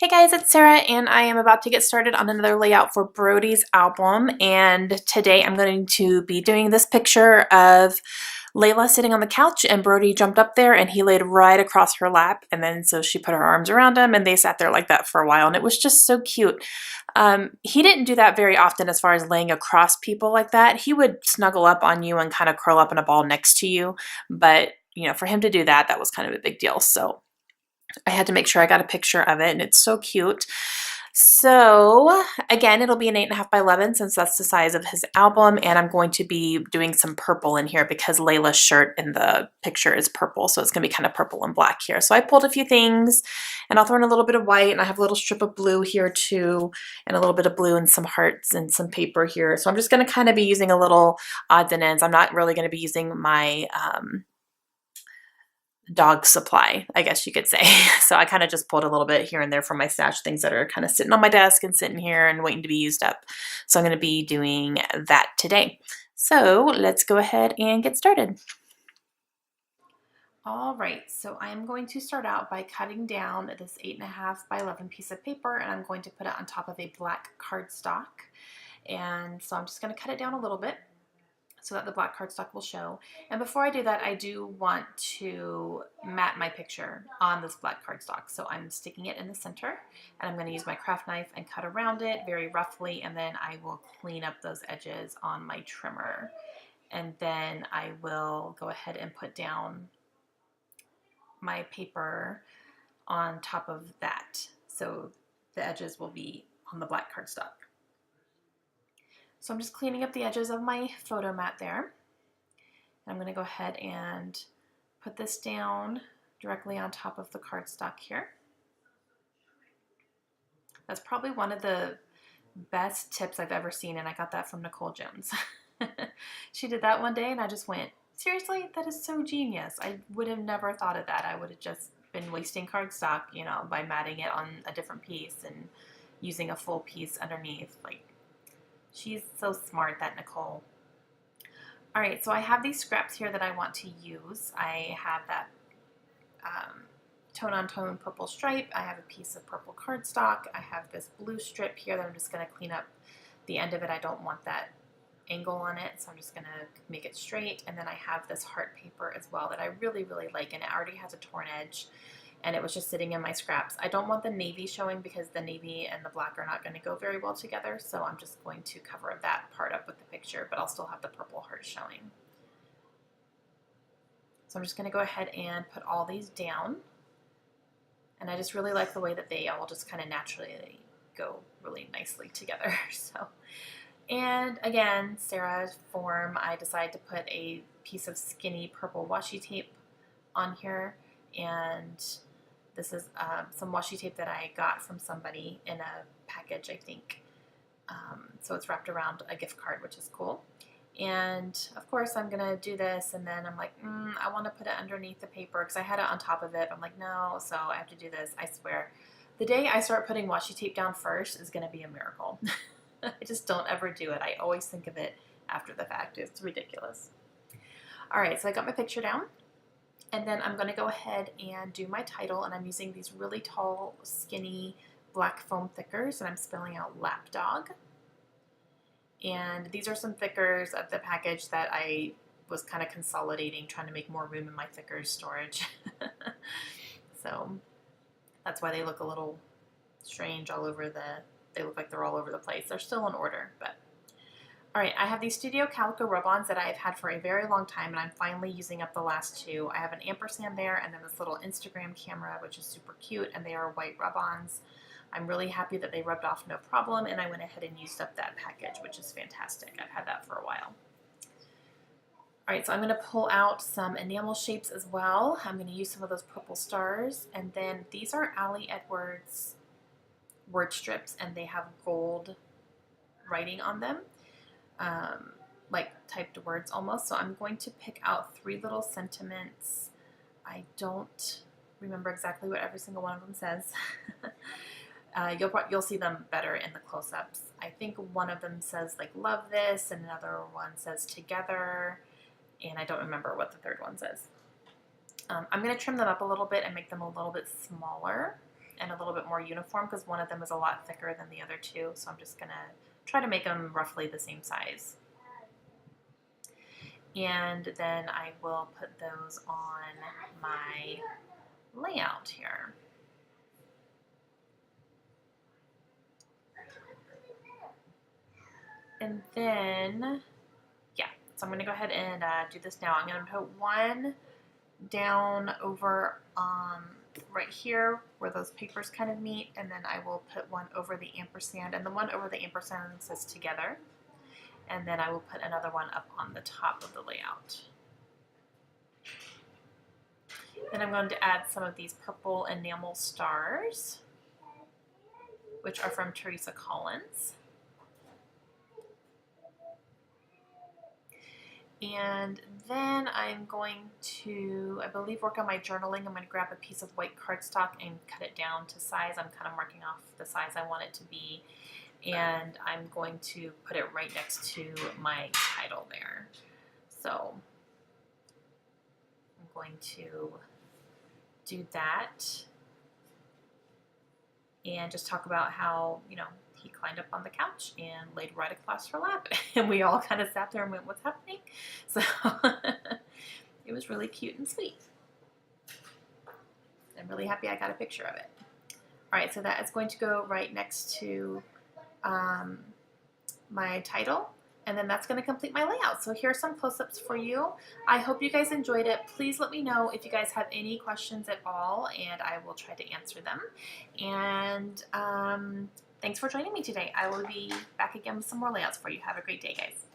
Hey guys, it's Sarah and I am about to get started on another layout for Brody's album, and today I'm going to be doing this picture of Layla sitting on the couch and Brody jumped up there and he laid right across her lap, and then so she put her arms around him and they sat there like that for a while and it was just so cute. He didn't do that very often as far as laying across people like that. He would snuggle up on you and kind of curl up in a ball next to you, but for him to do that, that was kind of a big deal. So I had to make sure I got a picture of it, and it's so cute. So again, it'll be an 8.5 by 11 since that's the size of his album, and I'm going to be doing some purple in here because Layla's shirt in the picture is purple, so it's going to be kind of purple and black here. So I pulled a few things, and I'll throw in a little bit of white, and I have a little strip of blue here too, and a little bit of blue and some hearts and some paper here. So I'm just going to kind of be using a little odds and ends. I'm not really going to be using my dog supply, I guess you could say. So I kind of just pulled a little bit here and there from my stash, things that are kind of sitting on my desk and sitting here and waiting to be used up. So I'm going to be doing that today. So let's go ahead and get started. All right, so I'm going to start out by cutting down this 8.5 by 11 piece of paper, and I'm going to put it on top of a black cardstock. And so I'm just going to cut it down a little bit so that the black cardstock will show. And before I do that, I do want to mat my picture on this black cardstock. So I'm sticking it in the center, and I'm going to use my craft knife and cut around it very roughly, and then I will clean up those edges on my trimmer. And then I will go ahead and put down my paper on top of that. So the edges will be on the black cardstock. So I'm just cleaning up the edges of my photo mat there. I'm going to go ahead and put this down directly on top of the cardstock here. That's probably one of the best tips I've ever seen, and I got that from Nicole Jones. She did that one day and I just went, seriously, that is so genius. I would have never thought of that. I would have just been wasting cardstock, by matting it on a different piece and using a full piece underneath. She's so smart, that Nicole. All right, so I have these scraps here that I want to use. I have that tone-on-tone purple stripe. I have a piece of purple cardstock. I have this blue strip here that I'm just going to clean up the end of it. I don't want that angle on it, so I'm just going to make it straight. And then I have this heart paper as well that I really, really like, and it already has a torn edge, and it was just sitting in my scraps. I don't want the navy showing because the navy and the black are not going to go very well together, so I'm just going to cover that part up with the picture, but I'll still have the purple heart showing. So I'm just going to go ahead and put all these down, and I just really like the way that they all just kind of naturally go really nicely together. And again, Sarah's form, I decided to put a piece of skinny purple washi tape on here, and this is some washi tape that I got from somebody in a package, I think. So it's wrapped around a gift card, which is cool. And of course I'm gonna do this, and then I'm like, I want to put it underneath the paper because I had it on top of it. I'm like, no, so I have to do this. I swear, the day I start putting washi tape down first is gonna be a miracle. I just don't ever do it. I always think of it after the fact. It's ridiculous. All right, so I got my picture down. And then I'm going to go ahead and do my title, and I'm using these really tall, skinny black foam thickers, and I'm spelling out Lapdog. And these are some thickers of the package that I was kind of consolidating, trying to make more room in my thickers storage. So that's why they look a little strange all over they look like they're all over the place. They're still in order, but all right, I have these Studio Calico rub-ons that I've had for a very long time, and I'm finally using up the last two. I have an ampersand there, and then this little Instagram camera, which is super cute, and they are white rub-ons. I'm really happy that they rubbed off no problem, and I went ahead and used up that package, which is fantastic. I've had that for a while. All right, so I'm going to pull out some enamel shapes as well. I'm going to use some of those purple stars, and then these are Ali Edwards word strips, and they have gold writing on them. Like typed words almost. So I'm going to pick out 3 little sentiments. I don't remember exactly what every single one of them says. You'll see them better in the close-ups. I think one of them says like love this, and another one says together, and I don't remember what the third one says. I'm going to trim them up a little bit and make them a little bit smaller. and a little bit more uniform because one of them is a lot thicker than the other two. So I'm just gonna try to make them roughly the same size. And then I will put those on my layout here. And then, yeah, so I'm gonna go ahead and do this now. I'm gonna put one down over right here where those papers kind of meet, and then I will put one over the ampersand, and the one over the ampersand says together, and then I will put another one up on the top of the layout. Then I'm going to add some of these purple enamel stars, which are from Teresa Collins. And then I'm going to, I believe, work on my journaling. I'm going to grab a piece of white cardstock and cut it down to size. I'm kind of marking off the size I want it to be. And I'm going to put it right next to my title there. So I'm going to do that and just talk about how, you know, he climbed up on the couch and laid right across her lap, and we all kind of sat there and went, what's happening? So it was really cute and sweet. I'm really happy I got a picture of it. All right, so that is going to go right next to my title, and then that's going to complete my layout. So here are some close-ups for you. I hope you guys enjoyed it. Please let me know if you guys have any questions at all, and I will try to answer them. And thanks for joining me today. I will be back again with some more layouts for you. Have a great day, guys.